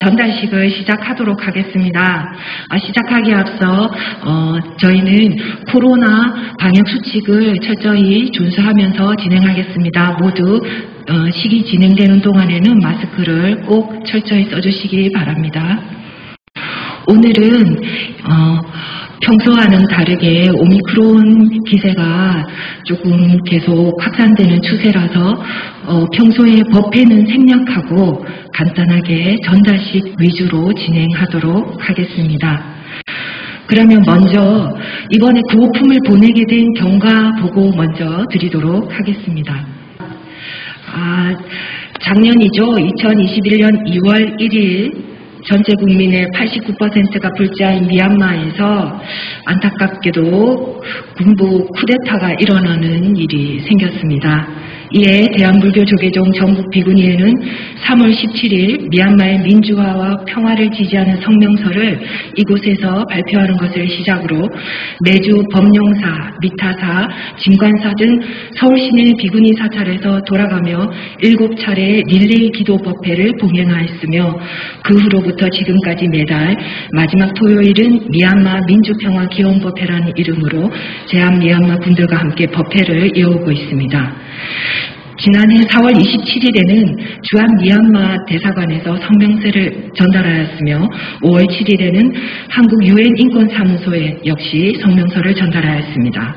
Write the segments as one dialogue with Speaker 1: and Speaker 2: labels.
Speaker 1: 전달식을 시작하도록 하겠습니다. 시작하기에 앞서 저희는 코로나 방역 수칙을 철저히 준수하면서 진행하겠습니다. 모두 식이 진행되는 동안에는 마스크를 꼭 철저히 써주시기 바랍니다. 오늘은 평소와는 다르게 오미크론 기세가 조금 계속 확산되는 추세라서 평소에 법회는 생략하고 간단하게 전달식 위주로 진행하도록 하겠습니다. 그러면 먼저 이번에 구호품을 보내게 된 경과 보고 먼저 드리도록 하겠습니다. 작년이죠. 2021년 2월 1일 전체 국민의 89%가 불자인 미얀마에서 안타깝게도 군부 쿠데타가 일어나는 일이 생겼습니다. 이에 대한불교 조계종 전국 비구니회는 3월 17일 미얀마의 민주화와 평화를 지지하는 성명서를 이곳에서 발표하는 것을 시작으로 매주 법령사, 미타사, 진관사 등 서울 시내 비구니 사찰에서 돌아가며 7차례 릴레이 기도 법회를 봉행하였으며 그 후로부터 지금까지 매달 마지막 토요일은 미얀마 민주평화 기원법회라는 이름으로 제한 미얀마 분들과 함께 법회를 이어오고 있습니다. 지난해 4월 27일에는 주한 미얀마 대사관에서 성명서를 전달하였으며 5월 7일에는 한국 유엔 인권사무소에 역시 성명서를 전달하였습니다.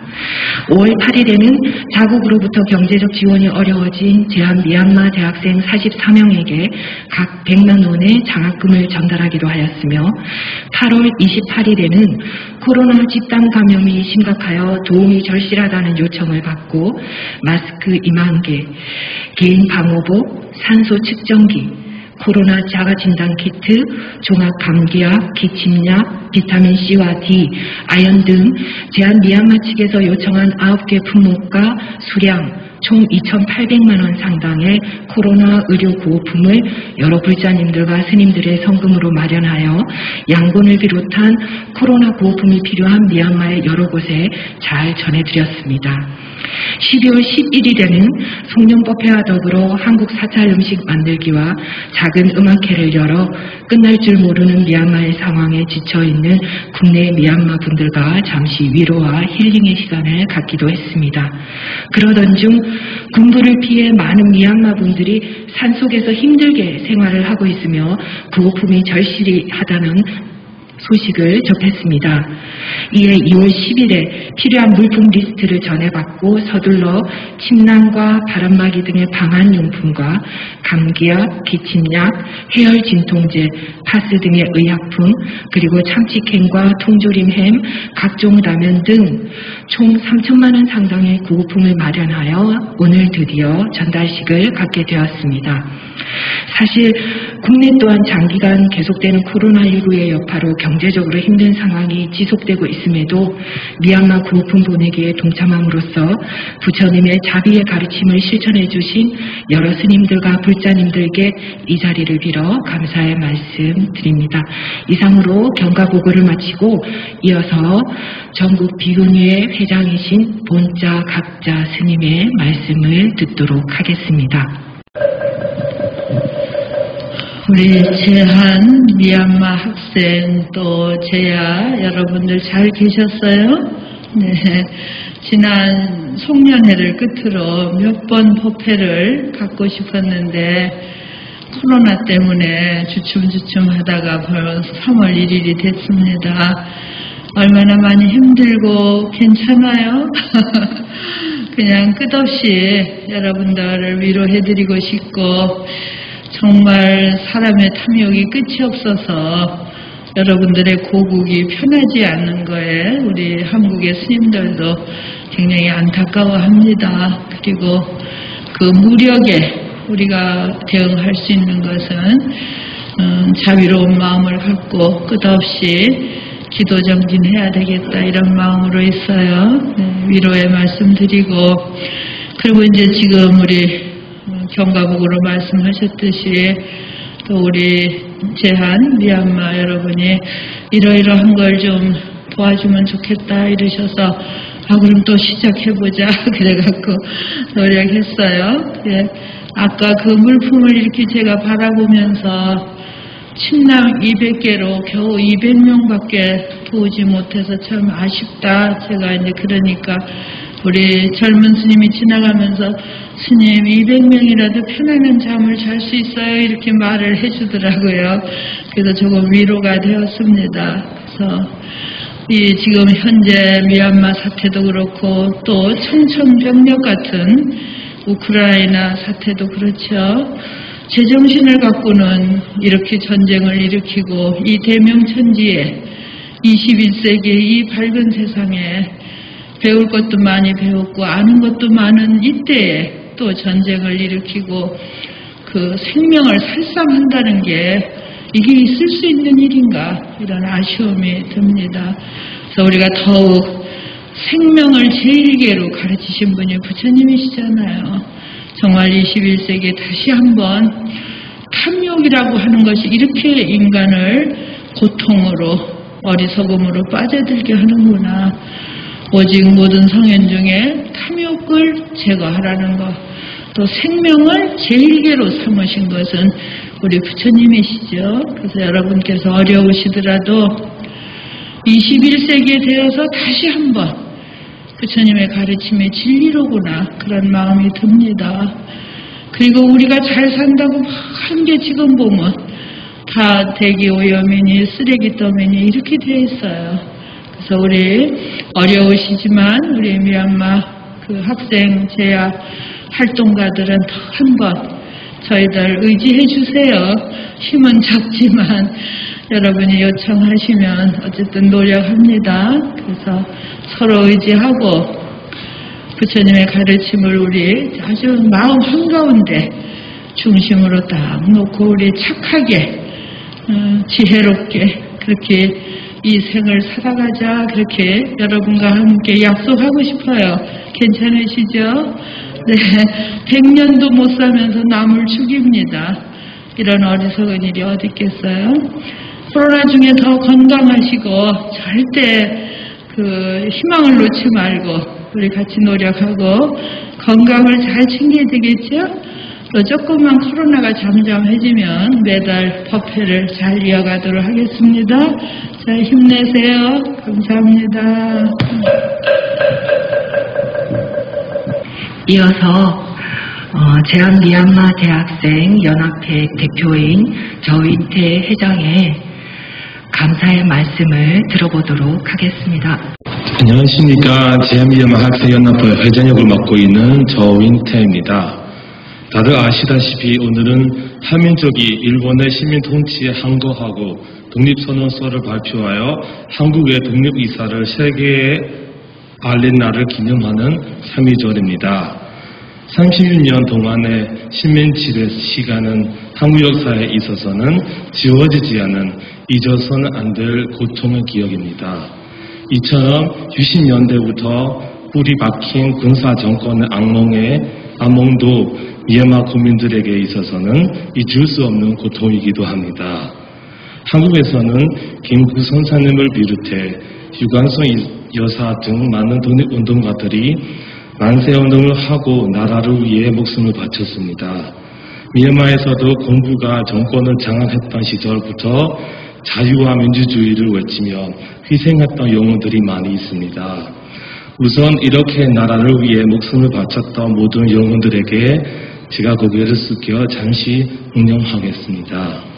Speaker 1: 5월 8일에는 자국으로부터 경제적 지원이 어려워진 제한 미얀마 대학생 44명에게 각 100만 원의 장학금을 전달하기도 하였으며 8월 28일에는 코로나 집단 감염이 심각하여 도움이 절실하다는 요청을 받고 마스크 2만 개, 개인 방호복, 산소 측정기, 코로나 자가진단 키트, 종합 감기약, 기침약, 비타민C와 D, 아연 등 제한 미얀마 측에서 요청한 9개 품목과 수량 총 2,800만 원 상당의 코로나 의료 구호품을 여러 불자님들과 스님들의 성금으로 마련하여 양곤을 비롯한 코로나 구호품이 필요한 미얀마의 여러 곳에 잘 전해드렸습니다. 12월 11일에는 송년법회와 더불어 한국 사찰 음식 만들기와 작은 음악회를 열어 끝날 줄 모르는 미얀마의 상황에 지쳐있는 국내 미얀마 분들과 잠시 위로와 힐링의 시간을 갖기도 했습니다. 그러던 중 군부를 피해 많은 미얀마 분들이 산속에서 힘들게 생활을 하고 있으며 구호품이 절실히 하다는 소식을 접했습니다. 이에 2월 10일에 필요한 물품 리스트를 전해받고 서둘러 침낭과 바람막이 등의 방한용품과 감기약, 기침약, 해열 진통제, 파스 등의 의약품, 그리고 참치캔과 통조림햄, 각종 라면 등 총 3천만 원 상당의 구호품을 마련하여 오늘 드디어 전달식을 갖게 되었습니다. 사실 국내 또한 장기간 계속되는 코로나19의 여파로 경제적으로 힘든 상황이 지속되고 있음에도 미얀마 구호품 보내기에 동참함으로써 부처님의 자비의 가르침을 실천해 주신 여러 스님들과 불자님들께 이 자리를 빌어 감사의 말씀 드립니다. 이상으로 경과보고를 마치고 이어서 전국 비구니회 회장이신 본자 각자 스님의 말씀을 듣도록 하겠습니다.
Speaker 2: 우리 제한 미얀마 학생 또 제야 여러분들 잘 계셨어요? 네, 지난 송년회를 끝으로 몇 번 법회를 갖고 싶었는데 코로나 때문에 주춤주춤 하다가 벌써 3월 1일이 됐습니다. 얼마나 많이 힘들고 괜찮아요? 그냥 끝없이 여러분들을 위로해드리고 싶고 정말 사람의 탐욕이 끝이 없어서 여러분들의 고국이 편하지 않는 거에 우리 한국의 스님들도 굉장히 안타까워합니다. 그리고 그 무력에 우리가 대응할 수 있는 것은 자비로운 마음을 갖고 끝없이 기도 정진해야 되겠다 이런 마음으로 있어요. 네, 위로의 말씀 드리고 그리고 이제 지금 우리 경과복으로 말씀하셨듯이 또 우리 제한 미얀마 여러분이 이러이러한 걸 좀 도와주면 좋겠다 이러셔서 그럼 또 시작해보자 그래갖고 노력했어요. 예, 아까 그 물품을 이렇게 제가 바라보면서 침낭 200개로 겨우 200명밖에 도우지 못해서 참 아쉽다. 제가 이제 그러니까 우리 젊은 스님이 지나가면서 스님 200명이라도 편안한 잠을 잘 수 있어요. 이렇게 말을 해주더라고요. 그래서 조금 위로가 되었습니다. 그래서 이 지금 현재 미얀마 사태도 그렇고 또 청천벽력 같은 우크라이나 사태도 그렇죠. 제정신을 갖고는 이렇게 전쟁을 일으키고 이 대명천지에 21세기의 이 밝은 세상에 배울 것도 많이 배웠고 아는 것도 많은 이때에 또 전쟁을 일으키고 그 생명을 살상한다는 게 이게 있을 수 있는 일인가 이런 아쉬움이 듭니다. 그래서 우리가 더욱 생명을 제1계로 가르치신 분이 부처님이시잖아요. 정말 21세기에 다시 한번 탐욕이라고 하는 것이 이렇게 인간을 고통으로 어리석음으로 빠져들게 하는구나. 오직 모든 성현 중에 탐욕을 제거하라는 것, 또 생명을 제1계로 삼으신 것은 우리 부처님이시죠. 그래서 여러분께서 어려우시더라도 21세기에 되어서 다시 한번 부처님의 가르침의 진리로구나 그런 마음이 듭니다. 그리고 우리가 잘 산다고 하는 게 지금 보면 다 대기오염이니 쓰레기더미니 이렇게 되어 있어요. 그래서 우리 어려우시지만 우리 미얀마 그 학생 제야 활동가들은 더 한번 저희들 의지해 주세요. 힘은 작지만 여러분이 요청하시면 어쨌든 노력합니다. 그래서 서로 의지하고 부처님의 가르침을 우리 아주 마음 한가운데 중심으로 딱 놓고 우리 착하게 지혜롭게 그렇게 이 생을 살아가자 그렇게 여러분과 함께 약속하고 싶어요. 괜찮으시죠? 네, 100년도 못 살면서 남을 죽입니다. 이런 어리석은 일이 어디 있겠어요? 코로나 중에 더 건강하시고 절대 그 희망을 놓지 말고 우리 같이 노력하고 건강을 잘 챙겨야 되겠죠? 또 조금만 코로나가 잠잠해지면 매달 법회를 잘 이어가도록 하겠습니다. 자, 힘내세요. 감사합니다.
Speaker 1: 이어서 제한 미얀마 대학생 연합회 대표인 저윈태 회장의 감사의 말씀을 들어보도록 하겠습니다.
Speaker 3: 안녕하십니까. 제한미얀마 학생연합회 회장 역을 맡고 있는 저윈태입니다. 다들 아시다시피 오늘은 한민족이 일본의 시민 통치에 항거하고 독립선언서를 발표하여 한국의 독립이사를 세계에 알린 날을 기념하는 3.2절입니다. 30년 동안의 식민지배 시간은 한국 역사에 있어서는 지워지지 않은 잊어서는 안 될 고통의 기억입니다. 이처럼 60년대부터 뿌리 박힌 군사정권의 악몽도 미얀마 국민들에게 있어서는 잊을 수 없는 고통이기도 합니다. 한국에서는 김구 선사님을 비롯해 유관순 여사 등 많은 독립운동가들이 만세운동을 하고 나라를 위해 목숨을 바쳤습니다. 미얀마에서도 공부가 정권을 장악했던 시절부터 자유와 민주주의를 외치며 희생했던 영웅들이 많이 있습니다. 우선 이렇게 나라를 위해 목숨을 바쳤던 모든 영웅들에게 제가 고개를 숙여 잠시 응용하겠습니다.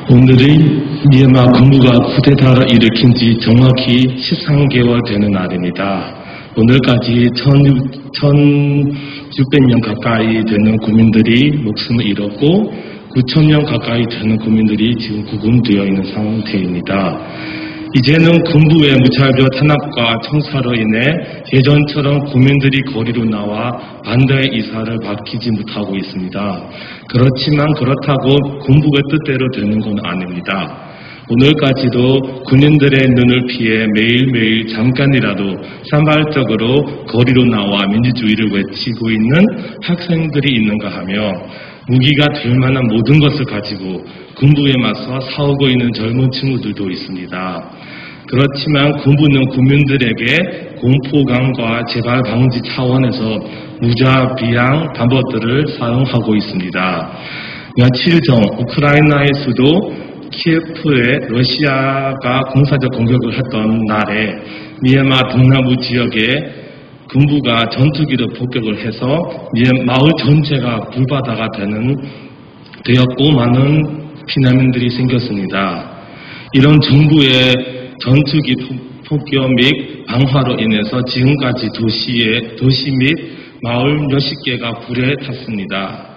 Speaker 3: 오늘이 미얀마 군부가 쿠데타를 일으킨 지 정확히 13개월 되는 날입니다. 오늘까지 1600명 가까이 되는 국민들이 목숨을 잃었고 9,000명 가까이 되는 국민들이 지금 구금되어 있는 상태입니다. 이제는 군부의 무차별 탄압과 청사로 인해 예전처럼 국민들이 거리로 나와 반대의 이사를 밝히지 못하고 있습니다. 그렇지만 그렇다고 군부의 뜻대로 되는 건 아닙니다. 오늘까지도 군인들의 눈을 피해 매일매일 잠깐이라도 산발적으로 거리로 나와 민주주의를 외치고 있는 학생들이 있는가 하며 무기가 될 만한 모든 것을 가지고 군부에 맞서 싸우고 있는 젊은 친구들도 있습니다. 그렇지만 군부는 국민들에게 공포감과 재발 방지 차원에서 무자비양 방법들을 사용하고 있습니다. 며칠 전 우크라이나의 수도 키예프에 러시아가 공사적 공격을 했던 날에 미얀마 동남부 지역에 군부가 전투기로 폭격을 해서 마을 전체가 불바다가 되었고 많은 피난민들이 생겼습니다. 이런 정부의 전투기 폭격 및 방화로 인해서 지금까지 도시 및 마을 몇십 개가 불에 탔습니다.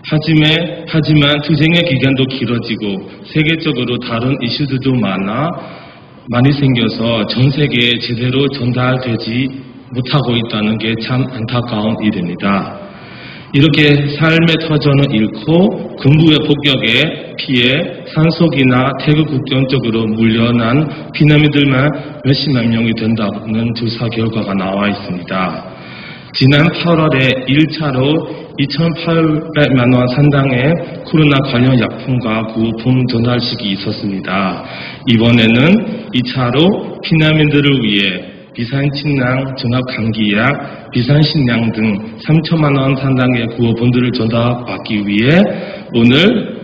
Speaker 3: 하지만 투쟁의 기간도 길어지고 세계적으로 다른 이슈들도 많이 생겨서 전 세계에 제대로 전달되지 못하고 있다는 게 참 안타까운 일입니다. 이렇게 삶의 터전을 잃고 군부의 폭격에 피해 산속이나 태국 국경 쪽으로 물려난 피난민들만 몇십만 명이 된다는 조사 결과가 나와 있습니다. 지난 8월에 1차로 2,800만 원 상당의 코로나 관련 약품과 구호품 전달식이 있었습니다. 이번에는 2차로 피난민들을 위해 비상침낭, 종합감기약, 비상식량 등 3천만 원 상당의 구호품들을 전달받기 위해 오늘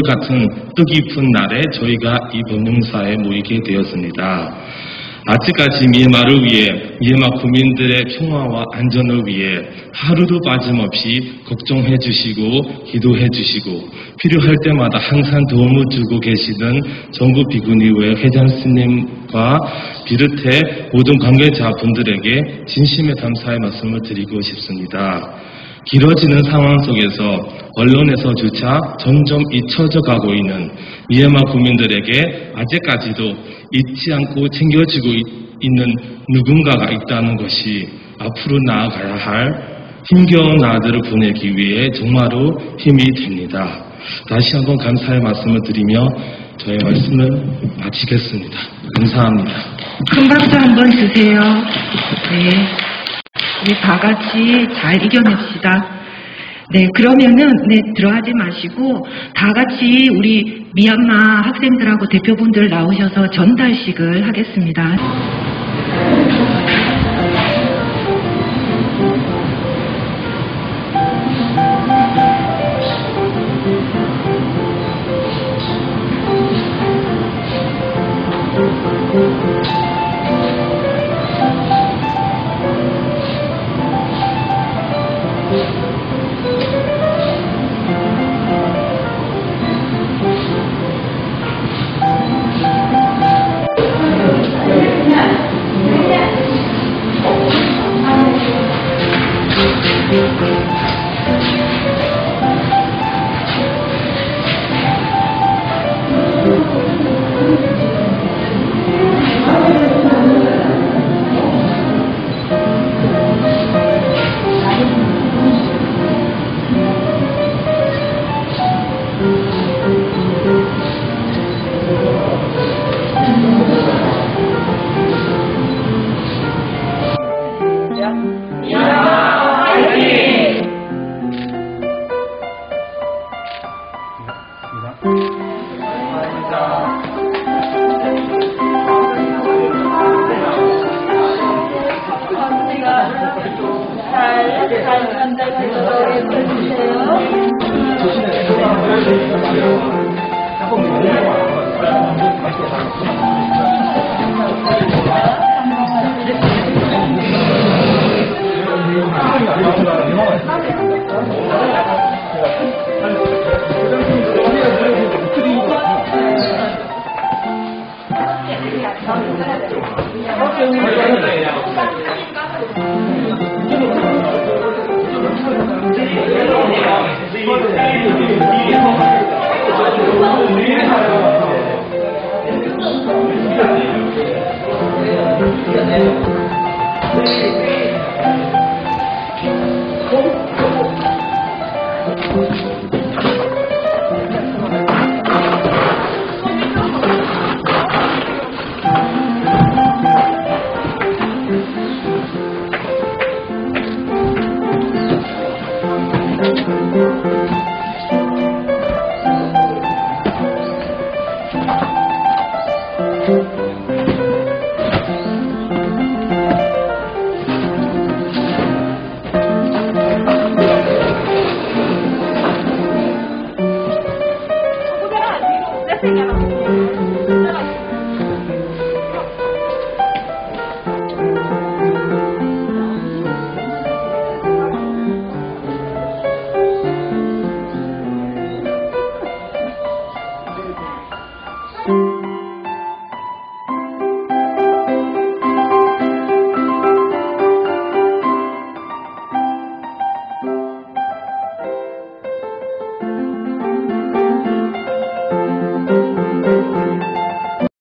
Speaker 3: 같은 뜻깊은 날에 저희가 이 법령사에 모이게 되었습니다. 아직까지 미얀마를 위해 미얀마 국민들의 평화와 안전을 위해 하루도 빠짐없이 걱정해 주시고 기도해 주시고 필요할 때마다 항상 도움을 주고 계시는 전국 비구니회 회장 스님과 비롯해 모든 관계자분들에게 진심의 감사의 말씀을 드리고 싶습니다. 길어지는 상황 속에서 언론에서조차 점점 잊혀져 가고 있는 미얀마 국민들에게 아직까지도 잊지 않고 챙겨주고 있는 누군가가 있다는 것이 앞으로 나아가야 할 힘겨운 나라들을 보내기 위해 정말로 힘이 됩니다. 다시 한번 감사의 말씀을 드리며 저의 말씀을 마치겠습니다. 감사합니다.
Speaker 1: 큰 박수 한번 주세요. 네. 우리 다 같이 잘 이겨냅시다. 네, 그러면은, 들어가지 마시고, 다 같이 우리 미얀마 학생들하고 대표분들 나오셔서 전달식을 하겠습니다.